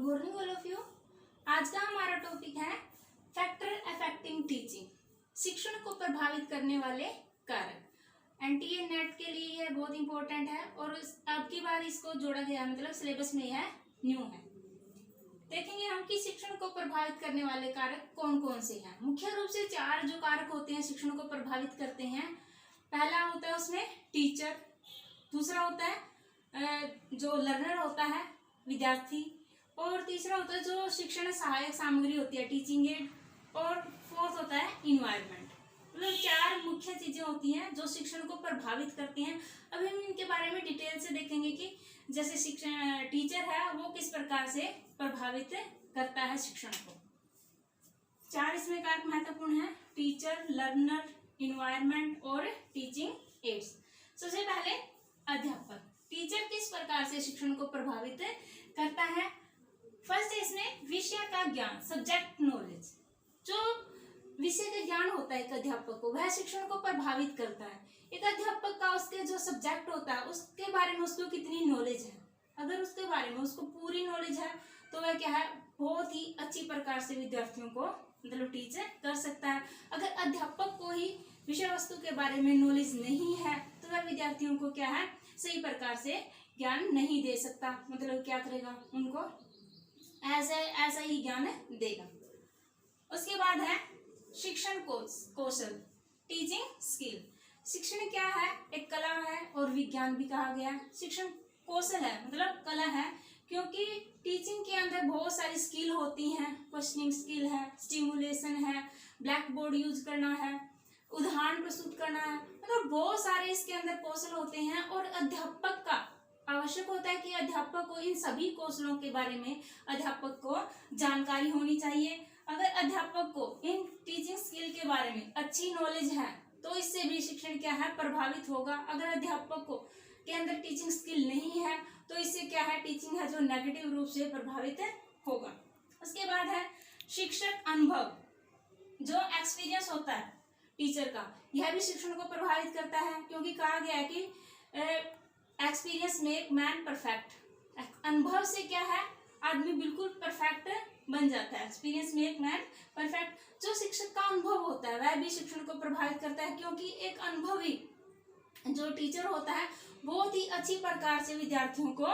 Morning all of you. आज का हमारा टॉपिक है फैक्टर अफेक्टिंग टीचिंग, शिक्षण को प्रभावित करने वाले कारक। एनटीए नेट के लिए यह बहुत इंपॉर्टेंट है और अब की बार इसको जोड़ा गया, मतलब सिलेबस में यह न्यू है। देखेंगे हम कि शिक्षण को प्रभावित करने वाले कारक कौन कौन से हैं। मुख्य रूप से 4 जो कारक होते हैं शिक्षण को प्रभावित करते हैं। पहला होता है उसमें टीचर, दूसरा होता है जो लर्नर होता है विद्यार्थी, और तीसरा होता है जो शिक्षण सहायक सामग्री होती है टीचिंग एड, और फोर्थ होता है इन्वायरमेंट। मतलब 4 मुख्य चीजें होती हैं जो शिक्षण को प्रभावित करती हैं। अभी हम इनके बारे में डिटेल से देखेंगे कि जैसे शिक्षण टीचर है वो किस प्रकार से प्रभावित करता है शिक्षण को। 4 इसमें कारक महत्वपूर्ण है: टीचर, लर्नर, इन्वायरमेंट और टीचिंग एड्स। सबसे पहले अध्यापक। टीचर किस प्रकार से शिक्षण को प्रभावित करता है? फर्स्ट है इसमें विषय का ज्ञान, सब्जेक्ट नॉलेज। जो विषय का ज्ञान होता है एक अध्यापक को, वह शिक्षण को प्रभावित करता है। एक अध्यापक का उसके जो सब्जेक्ट होता है उसके बारे में उसको कितनी नॉलेज है। अगर उसके बारे में उसको पूरी नॉलेज है तो वह क्या है, बहुत ही अच्छी प्रकार से विद्यार्थियों को मतलब टीच कर सकता है। अगर अध्यापक को ही विषय वस्तु के बारे में नॉलेज नहीं है तो वह विद्यार्थियों को क्या है, सही प्रकार से ज्ञान नहीं दे सकता। मतलब क्या करेगा, उनको ऐसा ही ज्ञान देगा। उसके बाद है शिक्षण कौशल, टीचिंग स्किल। शिक्षण क्या है, एक कला है और विज्ञान भी कहा गया है। शिक्षण कौशल है मतलब कला है, क्योंकि टीचिंग के अंदर बहुत सारी स्किल होती हैं। क्वेश्चनिंग स्किल है, स्टिमुलेशन है, ब्लैक बोर्ड यूज करना है, उदाहरण प्रस्तुत करना है, मतलब बहुत सारे इसके अंदर कौशल होते हैं। और अध्यापक का आवश्यक होता है कि अध्यापक को इन सभी कौशलों के बारे में अध्यापक को जानकारी होनी चाहिए। अगर अध्यापक को इन टीचिंग स्किल के बारे में अच्छी नॉलेज है तो इससे भी शिक्षण क्या है, प्रभावित होगा। अगर अध्यापक को के अंदर टीचिंग स्किल नहीं है तो इससे क्या है, टीचिंग है जो नेगेटिव रूप से प्रभावित होगा। उसके बाद है शिक्षक अनुभव, जो एक्सपीरियंस होता है टीचर का, यह भी शिक्षण को प्रभावित करता है। क्योंकि कहा गया है कि एक्सपीरियंस मेक मैन परफेक्ट। अनुभव से क्या है, आदमी बिल्कुल परफेक्ट बन जाता है। Experience make man perfect. जो शिक्षक का अनुभव होता है वह भी शिक्षण को प्रभावित करता है, क्योंकि एक अनुभवी जो टीचर होता है बहुत ही अच्छी प्रकार से विद्यार्थियों को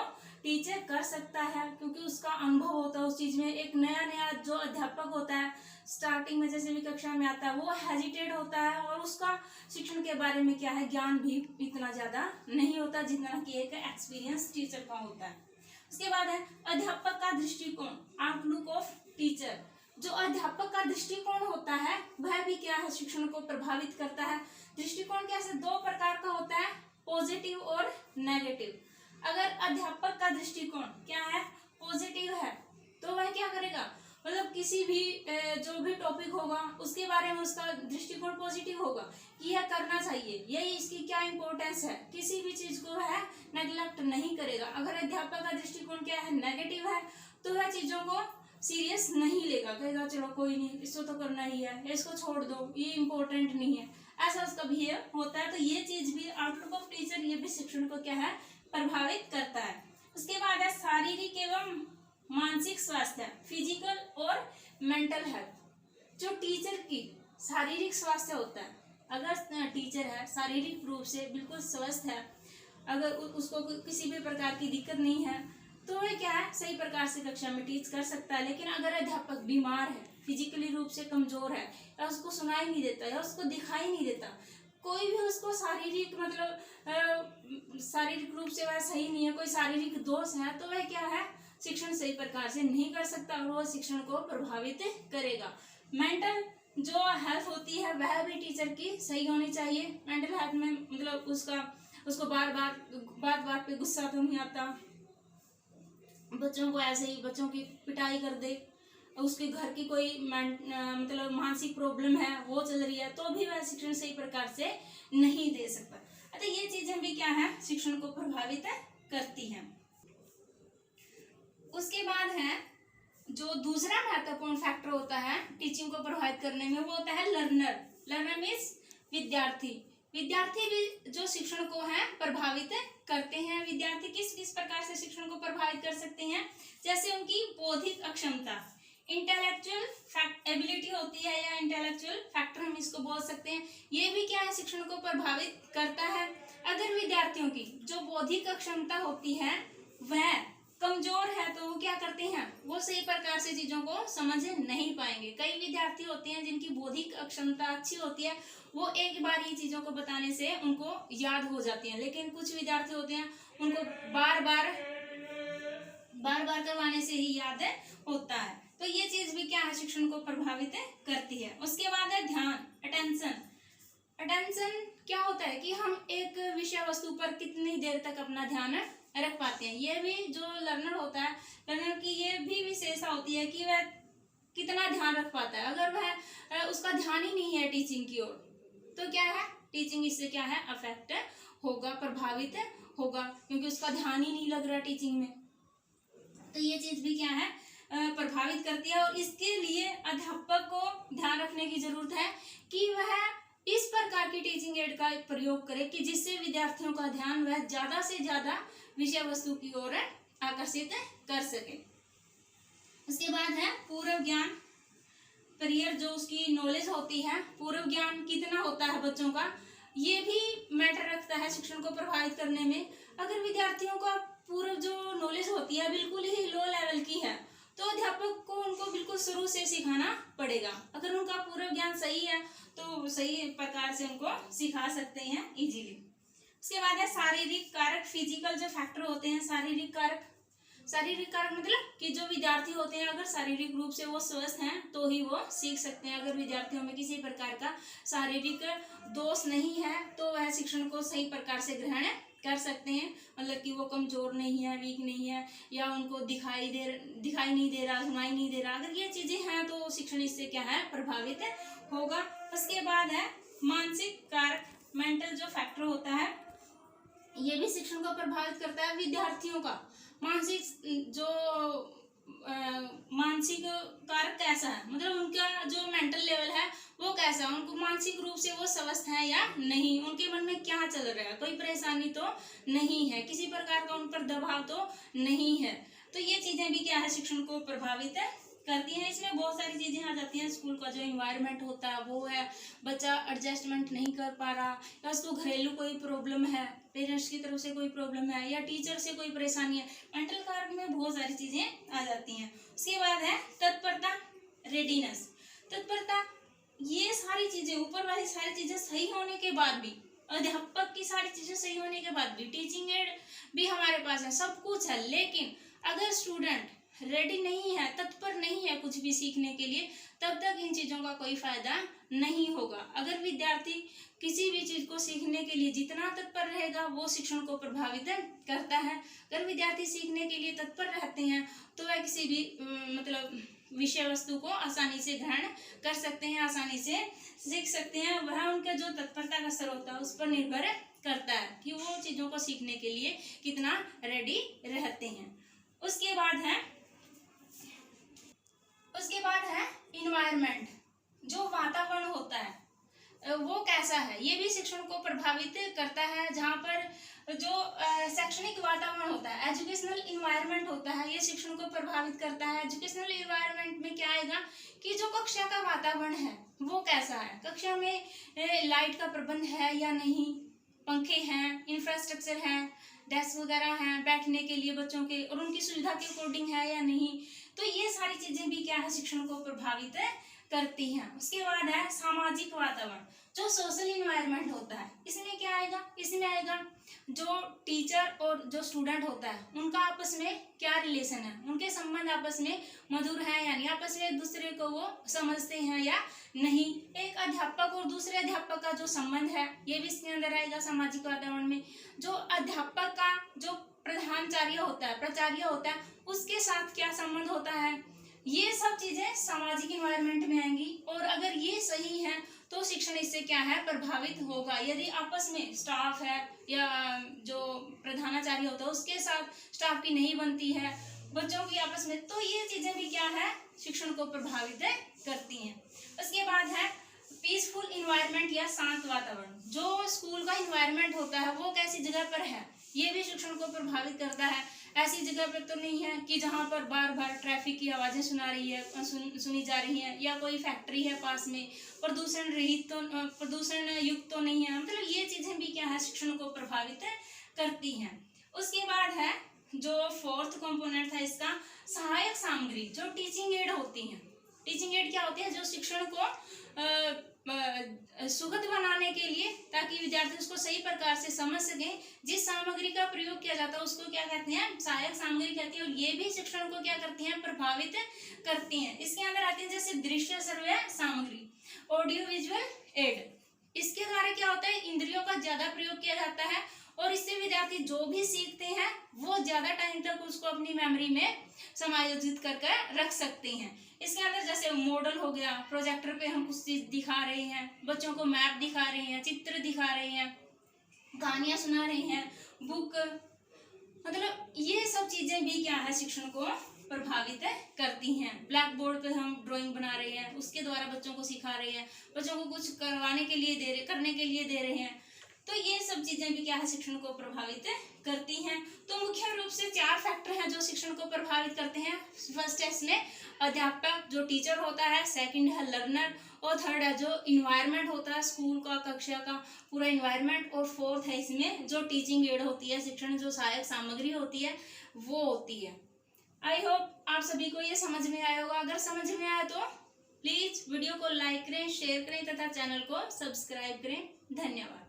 टीचर कर सकता है, क्योंकि उसका अनुभव होता है उस चीज में। एक नया जो अध्यापक होता है स्टार्टिंग में जैसे भी कक्षा में आता है वो हेजिटेट होता है और उसका शिक्षण के बारे में क्या है, ज्ञान भी इतना ज्यादा नहीं होता जितना कि एक एक्सपीरियंस टीचर का होता है। उसके बाद है अध्यापक का दृष्टिकोण, आउटलुक ऑफ टीचर। जो अध्यापक का दृष्टिकोण होता है वह भी क्या है, शिक्षण को प्रभावित करता है। दृष्टिकोण कैसे 2 प्रकार का होता है, पॉजिटिव और नेगेटिव। अगर अध्यापक का दृष्टिकोण क्या है, पॉजिटिव है, तो वह क्या करेगा, मतलब किसी भी जो भी टॉपिक होगा उसके बारे में उसका दृष्टिकोण पॉजिटिव होगा कि यह करना चाहिए, यही इसकी क्या इंपॉर्टेंस है, किसी भी चीज को वह नेग्लेक्ट नहीं करेगा। अगर अध्यापक का दृष्टिकोण क्या है, नेगेटिव है, तो वह चीजों को सीरियस नहीं लेगा, कहेगा चलो कोई नहीं, इसको तो करना ही है, इसको छोड़ दो, ये इंपॉर्टेंट नहीं है, ऐसा उसका बिहेव होता है। तो ये चीज भी आउटलुक ऑफ टीचर, ये भी शिक्षण को क्या है, प्रभावित करता है। उसके बाद है शारीरिक एवं मानसिक स्वास्थ्य, फिजिकल और मेंटल हेल्थ। जो टीचर की शारीरिक स्वास्थ्य होता है, अगर टीचर है शारीरिक रूप से बिल्कुल स्वस्थ है, अगर उसको किसी भी प्रकार की दिक्कत नहीं है तो वह क्या है, सही प्रकार से कक्षा में टीच कर सकता है। लेकिन अगर अध्यापक बीमार है, फिजिकली रूप से कमजोर है, या उसको सुनाई नहीं देता या उसको दिखाई नहीं देता, कोई भी उसको शारीरिक मतलब शारीरिक रूप से वह सही नहीं है, कोई शारीरिक दोष है, तो वह क्या है, शिक्षण सही प्रकार से नहीं कर सकता और वह शिक्षण को प्रभावित करेगा। मेंटल जो हेल्थ होती है वह भी टीचर की सही होनी चाहिए। मेंटल हेल्थ में मतलब उसको बार पे गुस्सा तो नहीं आता, बच्चों को ऐसे ही बच्चों की पिटाई कर दे, उसके घर की कोई मतलब मानसिक प्रॉब्लम है वो चल रही है, तो भी वह शिक्षण सही प्रकार से नहीं दे सकता। अतः ये चीजें भी क्या है, शिक्षण को प्रभावित करती हैं। उसके बाद है जो दूसरा महत्वपूर्ण फैक्टर होता है टीचिंग को प्रभावित करने में, वो होता है लर्नर। लर्नर मीन्स विद्यार्थी। विद्यार्थी भी जो शिक्षण को है प्रभावित करते हैं। विद्यार्थी किस किस प्रकार से शिक्षण को प्रभावित कर सकते हैं, जैसे उनकी बौद्धिक अक्षमता, इंटेलेक्चुअल एबिलिटी होती है या इंटेलेक्चुअल फैक्टर हम इसको बोल सकते हैं, ये भी क्या है, शिक्षण को प्रभावित करता है। अगर विद्यार्थियों की जो बौद्धिक अक्षमता होती है वह कमजोर है तो वो क्या करते हैं, वो सही प्रकार से चीजों को समझ नहीं पाएंगे। कई विद्यार्थी होते हैं जिनकी बौद्धिक अक्षमता अच्छी होती है, वो एक बार ही चीजों को बताने से उनको याद हो जाती है, लेकिन कुछ विद्यार्थी होते हैं उनको बार बार करवाने से ही याद होता है। तो ये चीज भी क्या है, शिक्षण को प्रभावित करती है। उसके बाद है ध्यान, अटेंशन। अटेंशन क्या होता है कि हम एक विषय वस्तु पर कितनी देर तक अपना ध्यान रख पाते हैं। ये भी जो लर्नर होता है, लर्नर की ये भी विशेषता होती है कि वह कितना ध्यान रख पाता है। अगर वह उसका ध्यान ही नहीं है टीचिंग की ओर, तो क्या है, टीचिंग इससे क्या है, अफेक्ट होगा, प्रभावित होगा, क्योंकि उसका ध्यान ही नहीं लग रहा टीचिंग में। तो ये चीज भी क्या है, प्रभावित करती है। और इसके लिए अध्यापक को ध्यान रखने की जरूरत है कि वह इस प्रकार की टीचिंग एड का प्रयोग करे कि जिससे विद्यार्थियों का ध्यान वह ज्यादा से ज्यादा विषय वस्तु की ओर आकर्षित कर सके। उसके बाद है पूर्व ज्ञान, प्रियर जो उसकी नॉलेज होती है, पूर्व ज्ञान कितना होता है बच्चों का, ये भी मैटर रखता है शिक्षण को प्रभावित करने में। अगर विद्यार्थियों का पूर्व जो नॉलेज होती है बिल्कुल ही लो लेवल की है, तो अध्यापक को उनको बिल्कुल शुरू से सिखाना पड़ेगा। अगर उनका पूर्व ज्ञान सही है तो सही प्रकार से उनको सिखा सकते हैं इजीली। उसके बाद है शारीरिक कारक, फिजिकल जो फैक्टर होते हैं, शारीरिक कारक। शारीरिक कारक मतलब कि जो विद्यार्थी होते हैं अगर शारीरिक रूप से वो स्वस्थ हैं तो ही वो सीख सकते हैं। अगर विद्यार्थियों में किसी प्रकार का शारीरिक दोष नहीं है तो वह शिक्षण को सही प्रकार से ग्रहण कर सकते हैं। मतलब कि वो कमजोर नहीं है, वीक नहीं है, या उनको दिखाई नहीं दे रहा, सुनाई नहीं दे रहा, अगर ये चीजें हैं तो शिक्षण इससे क्या है, प्रभावित होगा। उसके बाद है मानसिक कारक, मेंटल जो फैक्टर होता है, ये भी शिक्षण को प्रभावित करता है। विद्यार्थियों का मानसिक कारक कैसा है, मतलब उनका जो मेंटल लेवल है वो कैसा है, उनको मानसिक रूप से वो स्वस्थ है या नहीं, उनके मन में क्या चल रहा है, कोई परेशानी तो नहीं है, किसी प्रकार का उन पर दबाव तो नहीं है। तो ये चीजें भी क्या है, शिक्षण को प्रभावित करती हैं। इसमें बहुत सारी चीजें आ जाती हैं। स्कूल का जो इन्वायरमेंट होता है वो है, बच्चा एडजस्टमेंट नहीं कर पा रहा, या उसको घरेलू कोई प्रॉब्लम है, पेरेंट्स की तरफ से कोई प्रॉब्लम है, या टीचर से कोई परेशानी है। मेंटल कारक में बहुत सारी चीजें आ जाती हैं। उसके बाद है तत्परता, रेडीनेस। तत्परता, ये सारी चीजें, ऊपर वाली सारी चीजें सही होने के बाद भी, अध्यापक की सारी चीजें सही होने के बाद भी, टीचिंग एड भी हमारे पास है, सब कुछ है, लेकिन अगर स्टूडेंट रेडी नहीं है, तत्पर नहीं है कुछ भी सीखने के लिए, तब तक इन चीजों का कोई फायदा नहीं होगा। अगर विद्यार्थी किसी भी चीज को सीखने के लिए जितना तत्पर रहेगा वो शिक्षण को प्रभावित करता है। अगर विद्यार्थी सीखने के लिए तत्पर रहते हैं तो वह किसी भी मतलब विषय वस्तु को आसानी से ग्रहण कर सकते हैं, आसानी से सीख सकते हैं। वह उनका जो तत्परता का स्तर होता है उस पर निर्भर करता है कि वो चीजों को सीखने के लिए कितना रेडी रहते हैं। उसके बाद है इन्वायरमेंट, जो वातावरण होता है वो कैसा है, ये भी शिक्षण को प्रभावित करता है। जहाँ पर जो शैक्षणिक वातावरण होता है, एजुकेशनल इन्वायरमेंट होता है, ये शिक्षण को प्रभावित करता है। एजुकेशनल इन्वायरमेंट में क्या आएगा कि जो कक्षा का वातावरण है वो कैसा है, कक्षा में लाइट का प्रबंध है या नहीं, पंखे हैं, इंफ्रास्ट्रक्चर है, डेस्क वगैरह हैं बैठने के लिए बच्चों के, और उनकी सुविधा के अकॉर्डिंग है या नहीं। तो ये सारी चीजें भी क्या है, शिक्षण को प्रभावित करती हैं। उसके बाद है सामाजिक वातावरण, जो सोशल इन्वायरमेंट होता है, इसमें क्या आएगा, इसमें आएगा जो टीचर और जो स्टूडेंट होता है उनका आपस में क्या रिलेशन है, उनके संबंध आपस में मधुर है यानी आपस में एक दूसरे को वो समझते हैं या नहीं। एक अध्यापक और दूसरे अध्यापक का जो संबंध है ये भी इसके अंदर आएगा सामाजिक वातावरण में। जो अध्यापक का जो प्रधानाचार्य होता है, प्राचार्य होता है, उसके साथ क्या संबंध होता है, ये सब चीजें सामाजिक इन्वायरमेंट में आएंगी। और अगर ये सही है तो शिक्षण इससे क्या है, प्रभावित होगा। यदि आपस में स्टाफ है या जो प्रधानाचार्य होता है उसके साथ स्टाफ की नहीं बनती है, बच्चों की आपस में, तो ये चीजें भी क्या है, शिक्षण को प्रभावित करती हैं। उसके बाद है पीसफुल इन्वायरमेंट या शांत वातावरण। जो स्कूल का इन्वायरमेंट होता है वो कैसी जगह पर है ये भी शिक्षण को प्रभावित करता है। ऐसी जगह पर तो नहीं है कि जहाँ पर बार बार ट्रैफिक की आवाज़ें सुनी जा रही हैं, या कोई फैक्ट्री है पास में, प्रदूषण युक्त तो नहीं है। मतलब ये चीज़ें भी क्या है, शिक्षण को प्रभावित करती हैं। उसके बाद है जो फोर्थ कंपोनेंट है इसका, सहायक सामग्री, जो टीचिंग एड होती हैं। टीचिंग एड क्या होती है, जो शिक्षण को सुखद बनाने के लिए, ताकि विद्यार्थी उसको सही प्रकार से समझ सकें, जिस सामग्री का प्रयोग किया जाता है उसको क्या कहते हैं, सहायक सामग्री कहती है। और ये भी शिक्षण को क्या करती हैं, प्रभावित करती हैं। इसके अंदर आती है जैसे दृश्य श्रव्य सामग्री, ऑडियो विजुअल एड। इसके द्वारा क्या होता है, इंद्रियों का ज्यादा प्रयोग किया जाता है और इससे विद्यार्थी जो भी सीखते हैं वो ज्यादा टाइम तक उसको अपनी मेमोरी में समायोजित करके रख सकते हैं। इसके अंदर जैसे मॉडल हो गया, प्रोजेक्टर पे हम कुछ चीज दिखा रहे हैं, बच्चों को मैप दिखा रहे हैं, चित्र दिखा रहे हैं, कहानियां सुना रहे हैं, बुक, मतलब ये सब चीजें भी क्या है, शिक्षण को प्रभावित करती हैं। ब्लैक बोर्ड पे हम ड्राइंग बना रहे हैं, उसके द्वारा बच्चों को सिखा रहे हैं, बच्चों को कुछ करने के लिए दे रहे हैं। तो ये सब चीजें भी क्या है, शिक्षण को प्रभावित करती हैं। तो मुख्य रूप से 4 फैक्टर हैं जो शिक्षण को प्रभावित करते हैं। फर्स्ट है इसमें अध्यापक, जो टीचर होता है, सेकंड है लर्नर, और थर्ड है जो इन्वायरमेंट होता है, स्कूल का, कक्षा का पूरा इन्वायरमेंट, और फोर्थ है इसमें जो टीचिंग एड होती है, शिक्षण जो सहायक सामग्री होती है वो होती है। आई होप आप सभी को ये समझ में आया होगा। अगर समझ में आया तो प्लीज वीडियो को लाइक करें, शेयर करें तथा चैनल को सब्सक्राइब करें। धन्यवाद।